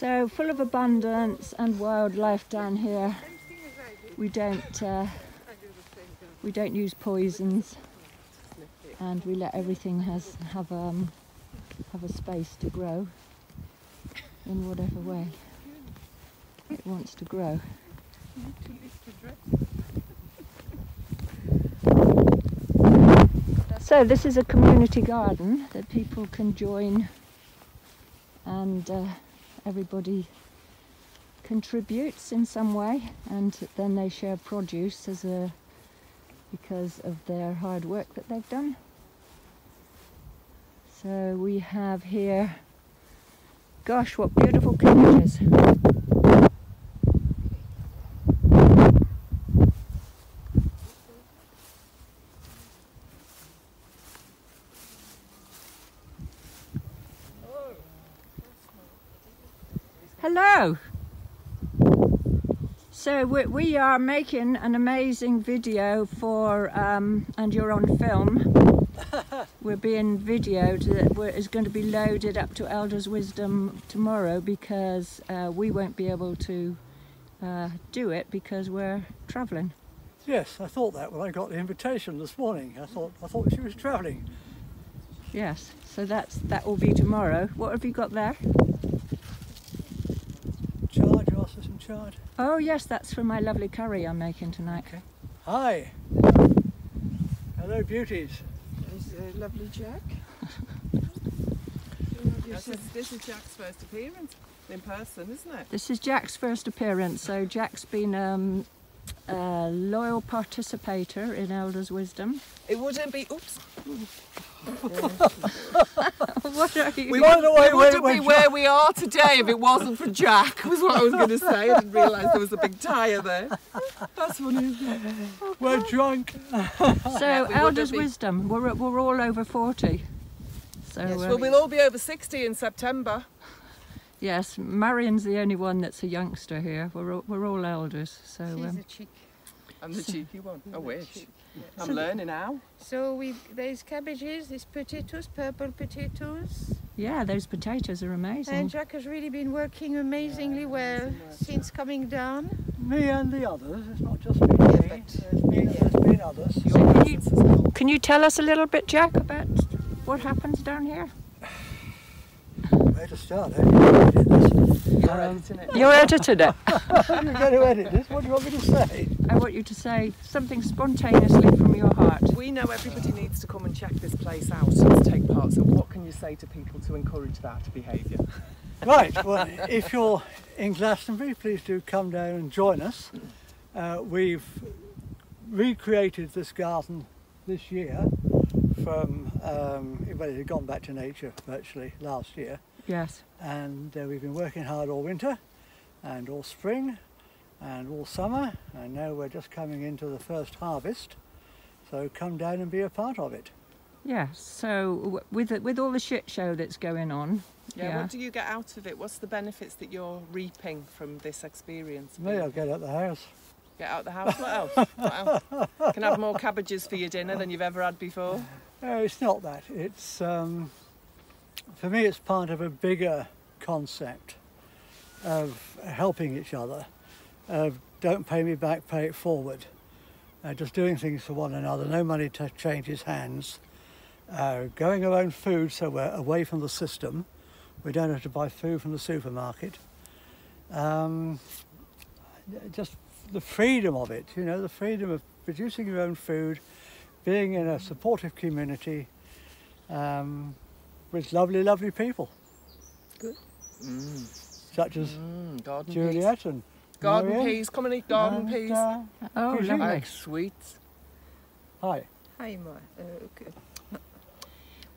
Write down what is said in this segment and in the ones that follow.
So full of abundance and wildlife down here. We don't use poisons, and we let everything have a space to grow in whatever way it wants to grow. So this is a community garden that people can join, and everybody contributes in some way, and then they share produce because of their hard work that they've done. So we have here, gosh, what beautiful cabbages. Hello! So we are making an amazing video for, and you're on film. We're being videoed that is going to be loaded up to Elders Wisdom tomorrow, because we won't be able to do it because we're travelling. Yes, I thought that when I got the invitation this morning. I thought she was travelling. Yes, so that will be tomorrow. What have you got there? Chard, you asked for some chard? Oh yes, that's for my lovely curry I'm making tonight. Okay. Hi. Hello, beauties. There's lovely Jack. This is Jack's first appearance in person, isn't it? This is Jack's first appearance. So Jack's been a loyal participator in Elders Wisdom. It wouldn't be. Oops. What are you? We wouldn't be where we are today if it wasn't for Jack, was what I was going to say. I didn't realise there was a big tyre there. That's funny, isn't it? We're drunk. So Elders Wisdom, we're all over 40. So yes, well, we'll all be over 60 in September. Yes, Marion's the only one that's a youngster here. We're all elders. So she's a chick. I'm the cheeky one. I wish. I'm learning now. So there's cabbages, there's potatoes, purple potatoes. Yeah, those potatoes are amazing. And Jack has really been working amazingly well since coming down. Me and the others. It's not just me. There's been others. So can you tell us a little bit, Jack, about what happens down here? Where to start? How do you edit this? You're editing it. You're editing it. I'm going to edit this. What do you want me to say? I want you to say something spontaneously from your heart. We know everybody needs to come and check this place out and to take part, so what can you say to people to encourage that behaviour? Right, well, if you're in Glastonbury, please do come down and join us. We've recreated this garden this year from, well, it had gone back to nature virtually last year. Yes. And we've been working hard all winter and all spring and all summer, and now we're just coming into the first harvest. So come down and be a part of it. Yeah, so with all the shit show that's going on. Yeah, what do you get out of it? What's the benefits that you're reaping from this experience? Me, I'll get out the house. Get out the house? What else? What else? Can have more cabbages for your dinner than you've ever had before? No, it's not that. It's, for me, it's part of a bigger concept of helping each other, of don't pay me back, pay it forward. Just doing things for one another, no money changes hands. Growing our own food so we're away from the system. We don't have to buy food from the supermarket. Just the freedom of it, you know, the freedom of producing your own food, being in a supportive community with lovely, lovely people. Good. Such as Juliet peas. and garden Marianne, peas. Come and eat garden peas. Oh, lovely. Like sweets. Hi. Hi, okay.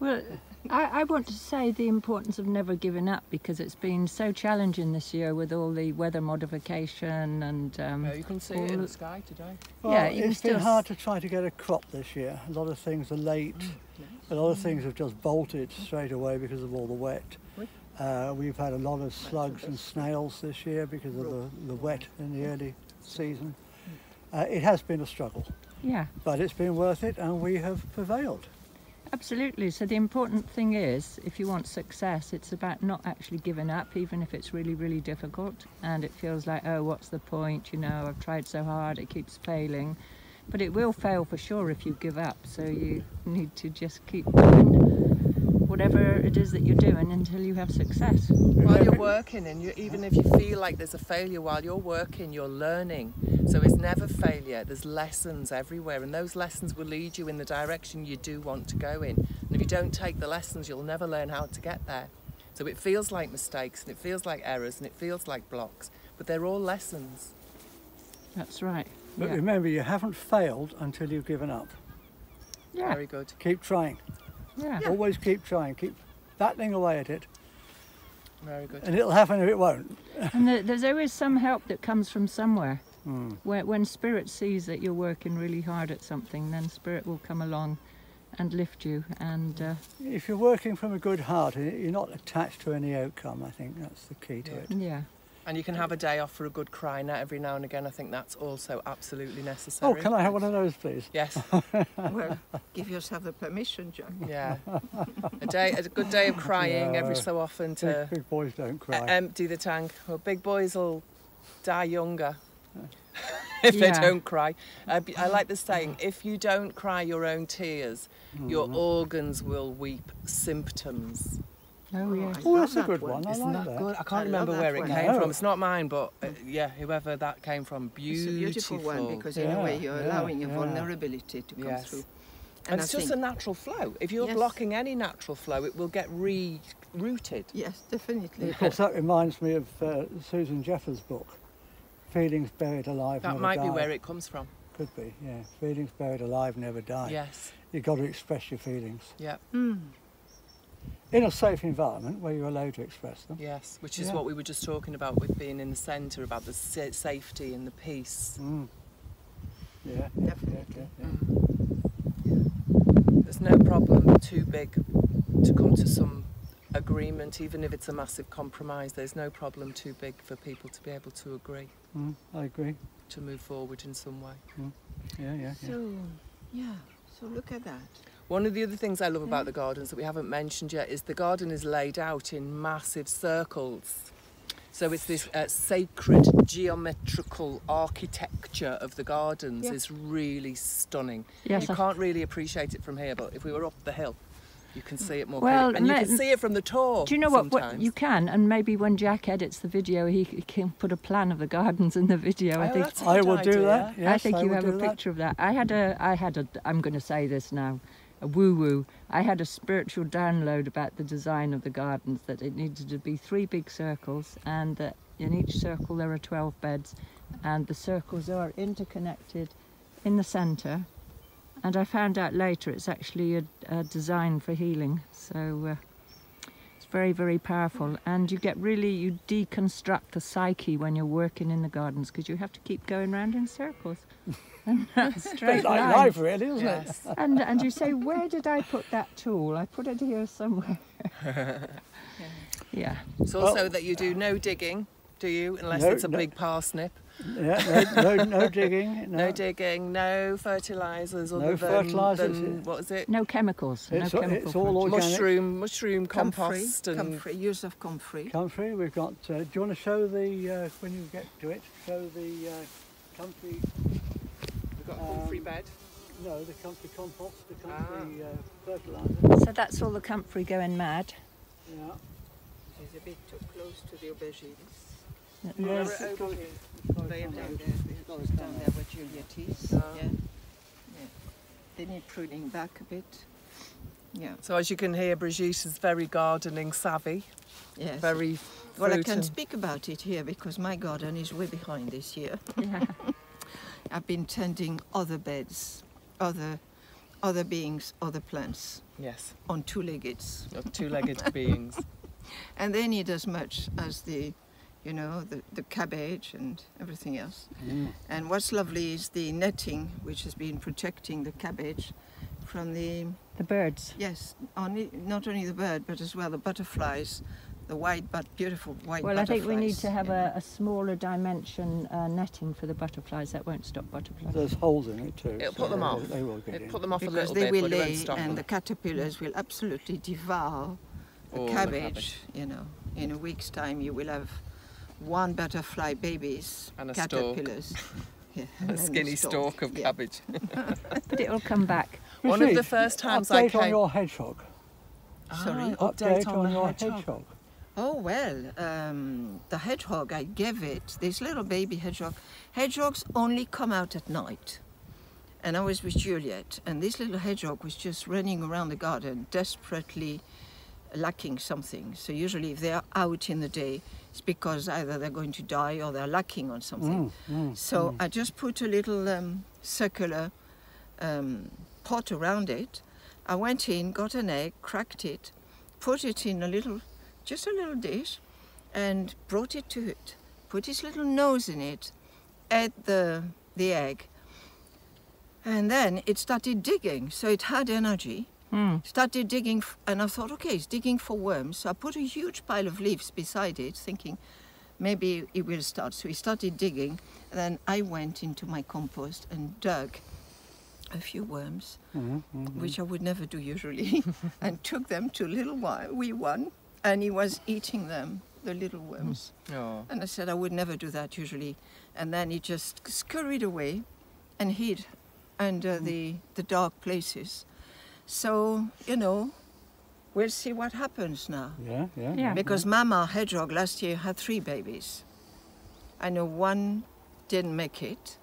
Well, I want to say the importance of never giving up, because it's been so challenging this year with all the weather modification and yeah, you can see it in the sky today. Well, yeah, it's been hard to try to get a crop this year. A lot of things are late. A lot of things have just bolted straight away because of all the wet. We've had a lot of slugs and snails this year because of the wet in the early season. It has been a struggle. Yeah. But it's been worth it, and we have prevailed. Absolutely. So the important thing is, if you want success, it's about not actually giving up, even if it's really, really difficult. And it feels like, oh, what's the point? You know, I've tried so hard, it keeps failing. But it will fail for sure if you give up. So you need to just keep doing whatever it is that you're doing until you have success. While you're working, and even if you feel like there's a failure while you're working, you're learning. So it's never failure. There's lessons everywhere, and those lessons will lead you in the direction you do want to go in. And if you don't take the lessons, you'll never learn how to get there. So it feels like mistakes, and it feels like errors, and it feels like blocks, but they're all lessons. That's right. But remember, you haven't failed until you've given up. Yeah. Very good. Keep trying. Yeah. Always keep trying. Keep battling away at it. Very good. And it'll happen if it won't. And there's always some help that comes from somewhere. Mm. When Spirit sees that you're working really hard at something, then Spirit will come along and lift you. And If you're working from a good heart, you're not attached to any outcome. I think that's the key to it. yeah. And you can have a day off for a good cry now every now and again. I think that's also absolutely necessary. Oh, can I have one of those, please? Yes. Well, give yourself the permission, John. Yeah. A good day of crying No. every so often to Big boys don't cry. empty the tank. Well, big boys will die younger if they Yeah. don't cry. I like the saying, if you don't cry your own tears, your organs will weep symptoms. Oh, yes. Oh, that's a love good that one. I Isn't like that that. good? I I can't love remember that where it one. came No. from. It's not mine, but yeah, whoever that came from. It's a beautiful one because in a way you're allowing your vulnerability to come Yes. through. And I it's just think- a natural flow. If you're Yes. blocking any natural flow, it will get re-rooted. Yes, definitely. Of course, that reminds me of Susan Jeffers' book, Feelings Buried Alive That Never might Die. be where it comes from. Could be, yeah. Feelings buried alive never die. Yes. You've got to express your feelings Yeah. in a safe environment where you're allowed to express them. Yes. Which is Yeah. what we were just talking about with being in the centre, about the safety and the peace. Mm. Yeah, Definitely. yeah. There's no problem too big to come to some agreement, even if it's a massive compromise. There's no problem too big for people to be able to agree I agree. to move forward in some way. Yeah. So look at that. One of the other things I love about the gardens that we haven't mentioned yet is the garden is laid out in massive circles. So it's this sacred geometrical architecture of the gardens is really stunning. Yes, You I- can't really appreciate it from here, but if we were up the hill, you can see it more Well, clearly. And you ma- can see it from the tour Do you know what sometimes. you can? And maybe when Jack edits the video, he can put a plan of the gardens in the video. I Oh, think that's a I good will do idea. that. Yes, I think you will have a do that. picture of that. I had a, I'm going to say this now, a woo-woo. I had a spiritual download about the design of the gardens, that it needed to be 3 big circles, and that in each circle there are 12 beds, and the circles are interconnected in the centre. And I found out later it's actually a design for healing. So it's very, very powerful. And you deconstruct the psyche when you're working in the gardens, because you have to keep going round in circles. And that's straight It's like line. life, really, isn't it? Yes. And you say, where did I put that tool? I put it here somewhere. Yeah. It's also that you do no digging, do you? Unless No, it's a no. big parsnip. Yeah, no digging. No digging, no fertilisers No other fertilisers, than yeah. what is it? No chemicals. It's no all- chemical it's all fertilizer. organic. Mushroom compost and comfrey, use of comfrey. Comfrey, we've got. Do you want to show the when you get to it? Show the comfrey. we've got a comfrey bed. No, the comfrey compost, the comfrey fertiliser. So that's all the comfrey going mad. Yeah. It's a bit too close to the aubergines. There's- Over here. They are down there. Got Just it down down there where Juliet is. Ah. Yeah. They need pruning back a bit. Yeah. So as you can hear, Brigitte is very gardening savvy, Yes. very Well, I fruit can and- speak about it here because my garden is way behind this year. yeah. I've been tending other beds, other beings, other plants Yes, on 2-leggeds. of two-legged beings. And they need as much as the cabbage and everything else. And what's lovely is the netting, which has been protecting the cabbage from the, The birds. yes, not only the bird, but as well the butterflies the white but beautiful white Well, I butterflies. think we need to have you know. a smaller dimension netting for the butterflies. That won't stop butterflies. There's holes in it too. It'll so put them off. They will get It'll in. put them off a Because little they bit, will but it won't lay, stop and them. the caterpillars will absolutely devour the All the cabbage. cabbage. You know, in a week's time, you will have one butterfly babies, And a stalk. caterpillars. Yeah, A and skinny stalk of yeah. cabbage. But it'll come back. One of Rashid, the first times I update on came. your hedgehog. Sorry? Update on the your hedgehog. Oh well, the hedgehog, I gave it, this little baby hedgehog. Hedgehogs only come out at night. And I was with Juliet, and this little hedgehog was just running around the garden, desperately lacking something. So usually if they're out in the day, it's because either they're going to die or they're lacking on something. So I just put a little circular pot around it. I went in, got an egg, cracked it, put it in just a little dish, and brought it to it. Put his little nose in it, ate the egg, and then it started digging. So it had energy. Started digging, and I thought, okay, it's digging for worms. So I put a huge pile of leaves beside it, thinking maybe it will start. So he started digging, and then I went into my compost and dug a few worms, which I would never do usually, and took them to little wee one, and he was eating them, the little worms. Oh. And I said I would never do that usually. And then he just scurried away and hid under the dark places. So, you know, we'll see what happens now. Yeah. Because Mama Hedgehog last year had 3 babies. I know one didn't make it,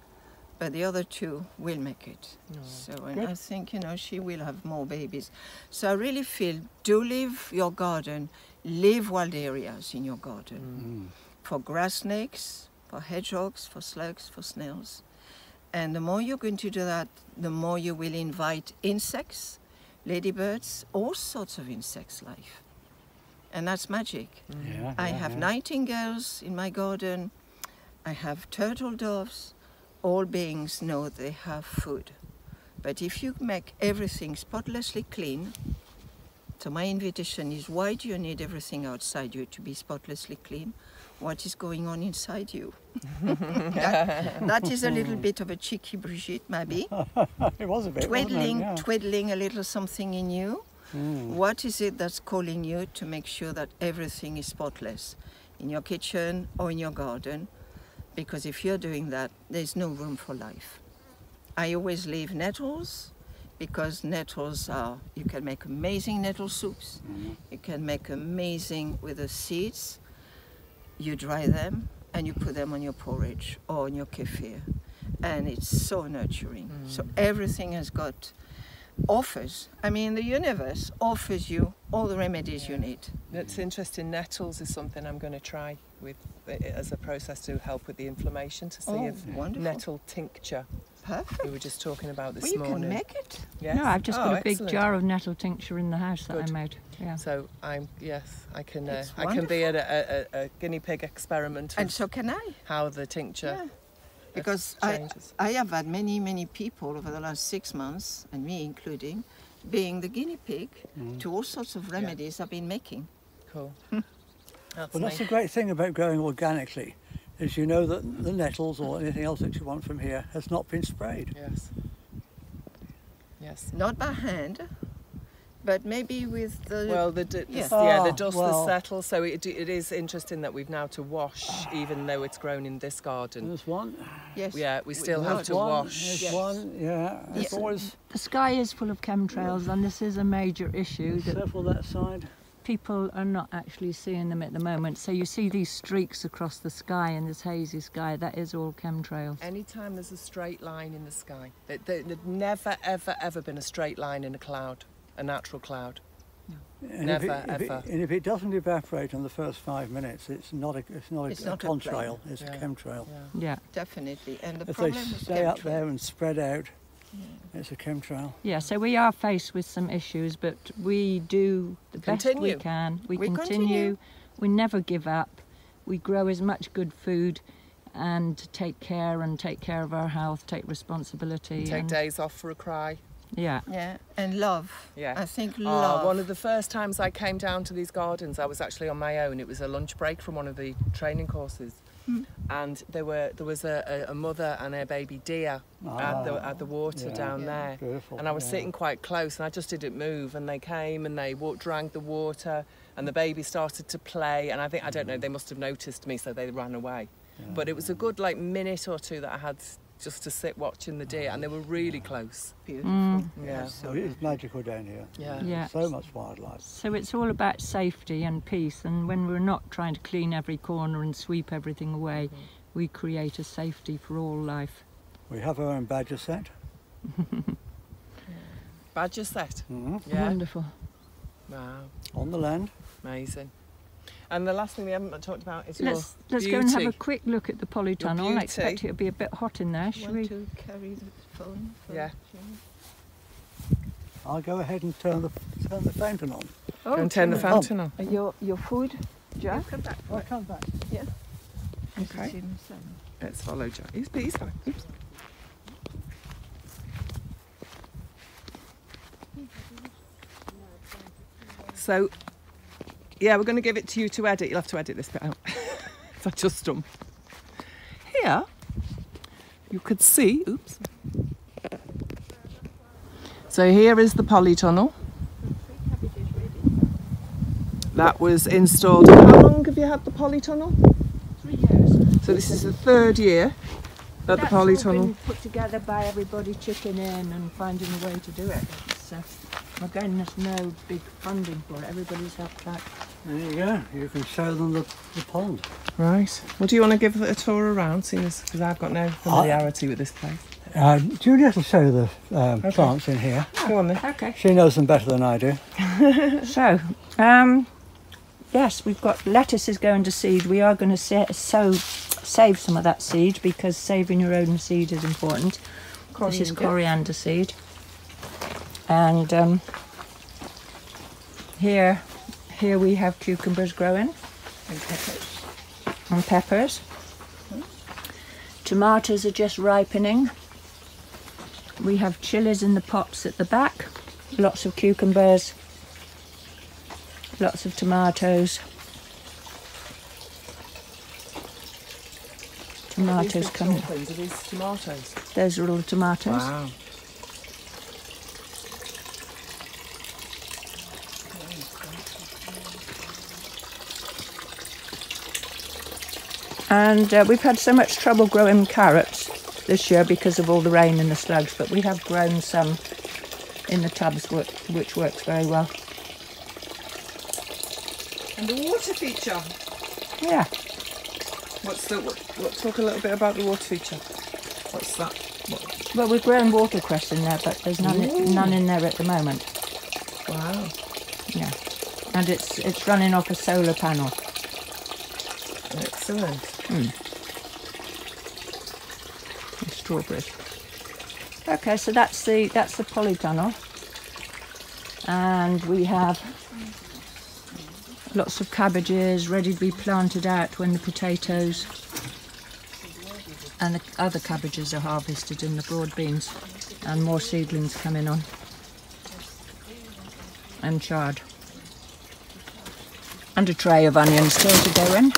but the other 2 will make it. So, and Good. I think, you know, she will have more babies. So I really feel, do leave your garden, leave wild areas in your garden. For grass snakes, for hedgehogs, for slugs, for snails. And the more you're going to do that, the more you will invite insects, ladybirds, all sorts of insects life. And that's magic. I have nightingales in my garden. I have turtle doves. All beings know they have food. But if you make everything spotlessly clean, so my invitation is, why do you need everything outside you to be spotlessly clean? What is going on inside you? that is a little bit of a cheeky Brigitte, maybe. It was a bit, wasn't it? Yeah. Twiddling a little something in you. What is it that's calling you to make sure that everything is spotless in your kitchen or in your garden? Because if you're doing that, there's no room for life. I always leave nettles, because nettles are, you can make amazing nettle soups. You can make amazing with the seeds. You dry them and you put them on your porridge or on your kefir. And it's so nurturing. So everything has got offers. I mean, the universe offers you all the remedies you need. It's interesting. Nettles is something I'm going to try with as a process to help with the inflammation, to see if wonderful. nettle tincture. Perfect. We were just talking about this Well, you morning. can make it. Yes? No, I've just got a big excellent. jar of nettle tincture in the house that Good. I made. Yeah. So I can It's I can be a guinea pig experiment And of so can I. how the tincture Yeah. Because I changes. have had many people over the last 6 months, and me including, being the guinea pig to all sorts of remedies I've been making. Cool. That's Well, that's nice. the great thing about growing organically, is you know that the nettles or anything else that you want from here has not been sprayed. Yes. Yes. Not by hand, but maybe with the... Well, the Yeah. the Oh, dust well. has settled, so it is interesting that we've now to wash, even though it's grown in this garden. There's one. yes. Yeah, we still There's have to one, wash. There's Yes. one, yeah. It's Yes. always The sky is full of chemtrails, and this is a major issue that several that side. people are not actually seeing them at the moment. So you see these streaks across the sky in this hazy sky, that is all chemtrails. Anytime there's a straight line in the sky, there's never, ever been a straight line in a cloud, a natural cloud. And Never, ever. ever. And if it doesn't evaporate in the first 5 minutes, it's not a It's not a contrail, plane. it's a Yeah. chemtrail. Yeah. Definitely. And the If they problem is stay up chemtrail. there and spread out, it's a chemtrail. Yeah, so we are faced with some issues, but we do the best we Continue. can. We We continue. continue. We never give up. We grow as much good food and take care of our health, take responsibility. Take and, days off for a cry. Yeah. Yeah, and love. Yeah. I think love. One of the first times I came down to these gardens, I was actually on my own. It was a lunch break from one of the training courses. And there was a mother and her baby deer at the water down there. Beautiful, and I was sitting quite close, and I just didn't move. And they came and they drank the water, and the baby started to play. And I don't know, they must have noticed me, so they ran away. But it was a good minute or two that I had just to sit watching the deer, and they were really close. Beautiful. Yeah. So it's magical down here. Yeah. So much wildlife. So it's all about safety and peace, and when we're not trying to clean every corner and sweep everything away, we create a safety for all life. We have our own badger set. Badger set. Yeah. Wonderful. Wow. On the land. Amazing. And the last thing we haven't talked about is Let's beauty. go and have a quick look at the polytunnel. I beauty. expect it'll be a bit hot in there. Shall Want we? to carry the phone? Yeah. I'll go ahead and turn the fountain on. Go and turn the fountain on. Your food, Jack? Come back. I'll come back. Yeah. Okay. Let's follow Jack. He's fine. Oops. So, yeah, we're going to give it to you to edit. You'll have to edit this bit out. If I just stump. Here, you could see, oops. So here is the polytunnel. That was installed. How long have you had the polytunnel? 3 years. So this is the 3rd year that the That's all polytunnel. been put together by everybody chipping in and finding a way to do it. It's, again, there's no big funding for it. Everybody's helped out. There you go. You can show them the pond. Right. Well, do you want to give it a tour around, because I've got no familiarity with this place? Juliet will show the plants in here. Go on then. Okay. She knows them better than I do. So, yes, we've got lettuces going to seed. We are going to save some of that seed, because saving your own seed is important. This is coriander seed. And here we have cucumbers growing. And peppers. Tomatoes are just ripening. We have chilies in the pots at the back. Lots of cucumbers. Lots of tomatoes. Tomatoes coming. Are these tomatoes? Those are all the tomatoes. Wow. And we've had so much trouble growing carrots this year because of all the rain and the slugs, but we have grown some in the tubs, which works very well. And the water feature. Yeah. Talk a little bit about the water feature. What's that? Well, we've grown watercress in there, but there's none in there at the moment. Wow. Yeah. And it's running off a solar panel. Excellent. Strawberries. Okay, so that's the polytunnel, and we have lots of cabbages ready to be planted out when the potatoes and the other cabbages are harvested, in the broad beans, and more seedlings coming on, and chard, and a tray of onions still to go in.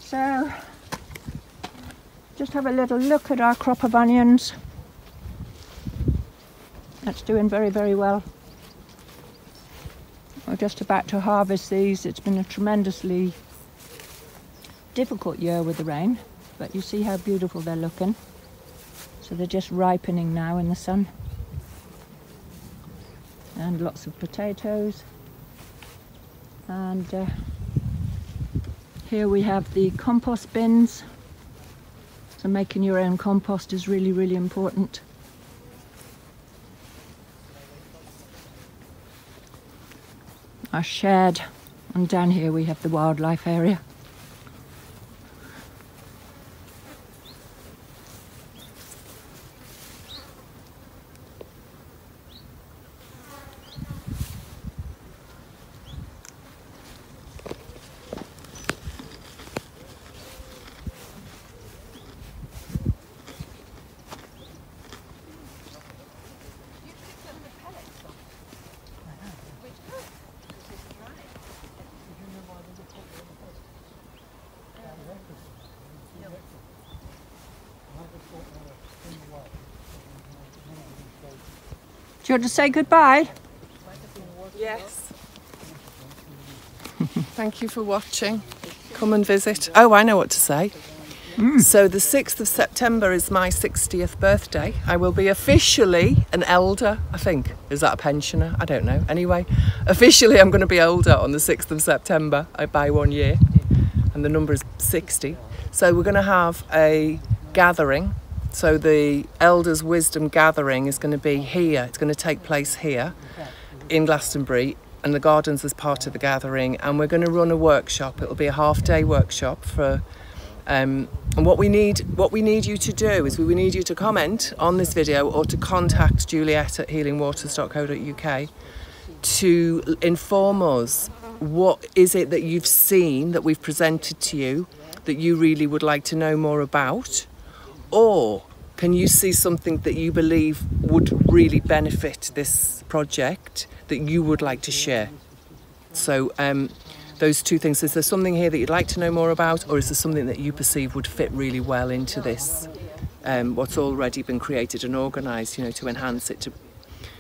So, just have a little look at our crop of onions. That's doing very, very well. We're just about to harvest these. It's been a tremendously difficult year with the rain, but you see how beautiful they're looking. So they're just ripening now in the sun. And lots of potatoes. And here we have the compost bins. So making your own compost is really, really important. Our shed, and down here we have the wildlife area. you want to say goodbye? Yes. Thank you for watching. Come and visit. Oh, I know what to say. So the 6th of September is my 60th birthday. I will be officially an elder, I think. Is that a pensioner? I don't know. Anyway, officially I'm going to be older on the 6th of September by 1 year. And the number is 60. So we're going to have a gathering. So the Elders' Wisdom Gathering is going to be here. It's going to take place here in Glastonbury. And the gardens is part of the gathering. And we're going to run a workshop. It'll be a half-day workshop for... and what we need you to do is we need you to comment on this video or to contact Juliet at healingwaters.co.uk to inform us what is it that you've seen that we've presented to you that you really would like to know more about, or can you see something that you believe would really benefit this project that you would like to share. So those two things. Is there something here that you'd like to know more about, or is there something that you perceive would fit really well into this, what's already been created and organised, you know, to enhance it,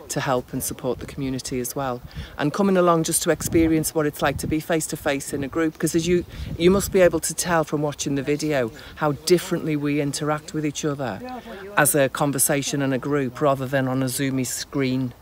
to help and support the community as well, and coming along just to experience what it's like to be face to face in a group, because as you must be able to tell from watching the video how differently we interact with each other as a conversation and a group rather than on a Zoomy screen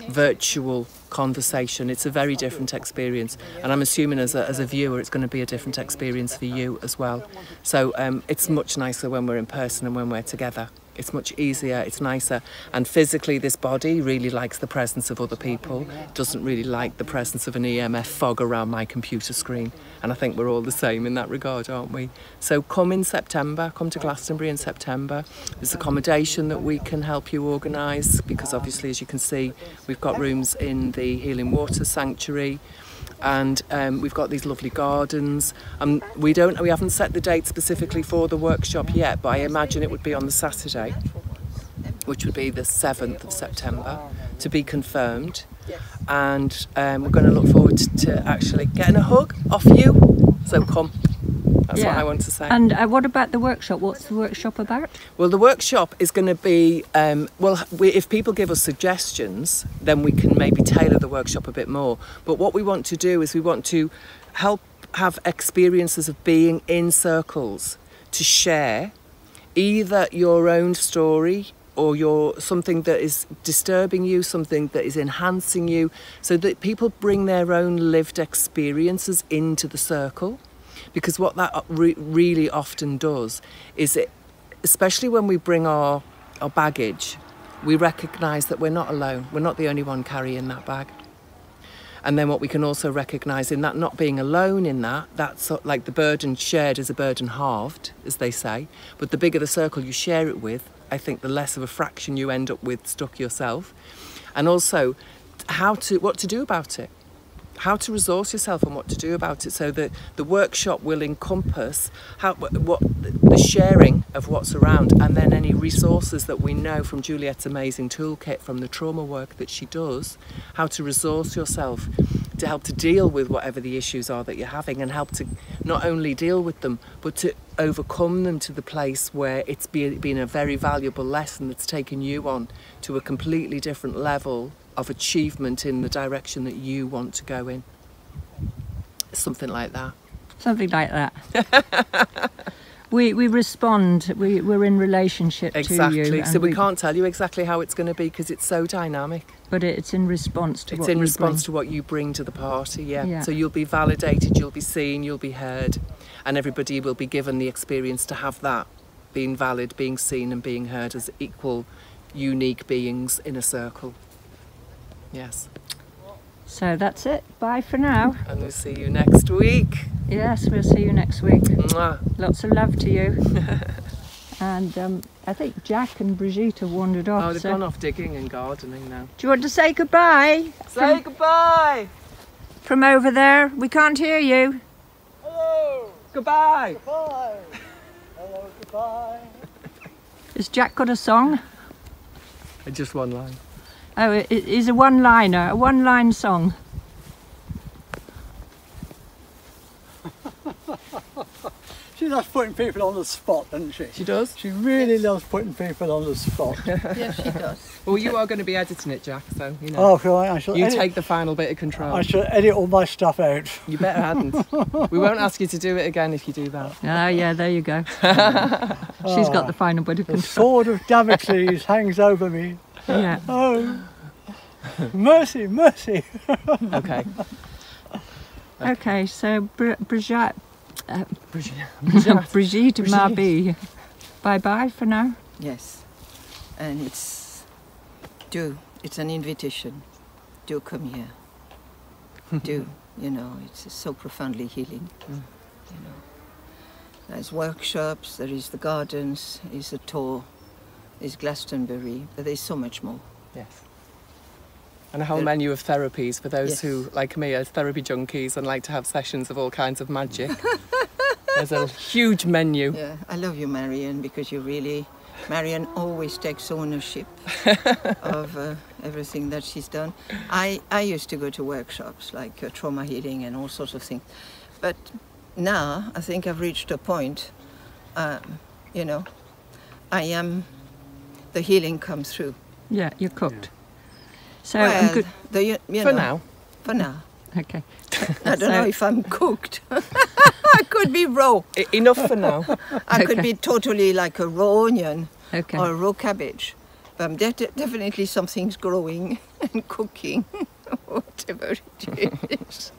virtual conversation. It's a very different experience, and I'm assuming as a viewer it's going to be a different experience for you as well. So it's much nicer when we're in person and when we're together. It's much easier, it's nicer, and physically this body really likes the presence of other people, doesn't really like the presence of an EMF fog around my computer screen, and I think we're all the same in that regard, aren't we? So come in September, come to Glastonbury in September. There's accommodation that we can help you organise, because obviously, as you can see, we've got rooms in the Healing Water Sanctuary, and we've got these lovely gardens. We haven't set the date specifically for the workshop yet, but I imagine it would be on the Saturday, which would be the 7th of September, to be confirmed. And we're going to look forward to actually getting a hug off you. So come. That's what I want to say. And what about the workshop? What's the workshop about? Well, the workshop is going to be, if people give us suggestions, then we can maybe tailor the workshop a bit more. But what we want to do is we want to help have experiences of being in circles to share either your own story or something that is disturbing you, something that is enhancing you, so that people bring their own lived experiences into the circle. Because what that really often does is, especially when we bring our baggage, we recognise that we're not alone. We're not the only one carrying that bag. And then what we can also recognise in that not being alone in that's like the burden shared is a burden halved, as they say. But the bigger the circle you share it with, I think the less of a fraction you end up with stuck yourself. And also what to do about it. How to resource yourself and what to do about it, so that the workshop will encompass the sharing of what's around, and then any resources that we know from Juliet's amazing toolkit, from the trauma work that she does, how to resource yourself to help to deal with whatever the issues are that you're having, and help to not only deal with them but to overcome them to the place where it's been a very valuable lesson that's taken you on to a completely different level of achievement in the direction that you want to go in. Something like that. Something like that. we respond, we're in relationship to you. Exactly, so we can't tell you exactly how it's going to be because it's so dynamic. But it's in response to what you bring to the party, yeah. So you'll be validated, you'll be seen, you'll be heard, and everybody will be given the experience to have that, being valid, being seen and being heard as equal, unique beings in a circle. Yes. So that's it. Bye for now. And we'll see you next week. Yes, we'll see you next week. Mwah. Lots of love to you. And I think Jack and Brigitte have wandered off. Oh, they've gone off digging and gardening now. Do you want to say goodbye? Say goodbye! From over there. We can't hear you. Hello! Goodbye! Goodbye! Hello, goodbye! Has Jack got a song? Just one line. Oh, it is a one-liner, a one-line song. She loves putting people on the spot, doesn't she? She does? She really loves putting people on the spot. Yes, she does. Well, you are going to be editing it, Jack, so, you know. Oh, right, I shall You edit, take the final bit of control. I shall edit all my stuff out. You better hadn't. We won't ask you to do it again if you do that. Ah, yeah, there you go. She's got the final bit of The control. sword of Damocles hangs over me. Yeah. Oh, mercy, mercy. Okay. Okay, so Brigitte Brigitte. Marby, bye-bye for now. Yes. And it's an invitation. Do come here. Do, you know, it's so profoundly healing. You know. There's workshops, there is the gardens, there's the tour, there's Glastonbury, but there's so much more. Yes. And a whole menu of therapies for those Yes. who, like me, are therapy junkies and like to have sessions of all kinds of magic. There's a huge menu. Yeah, I love you, Marion, because Marion always takes ownership of everything that she's done. I used to go to workshops like trauma healing and all sorts of things, but now I think I've reached a point, you know, the healing comes through. Yeah, you're cooked. So Well, I'm good. you For know, now. For now. Okay. I don't So- know if I'm cooked. I could be raw. Enough for now. I could Okay. be totally like a raw onion Okay. or a raw cabbage. But definitely something's growing and cooking, whatever it is.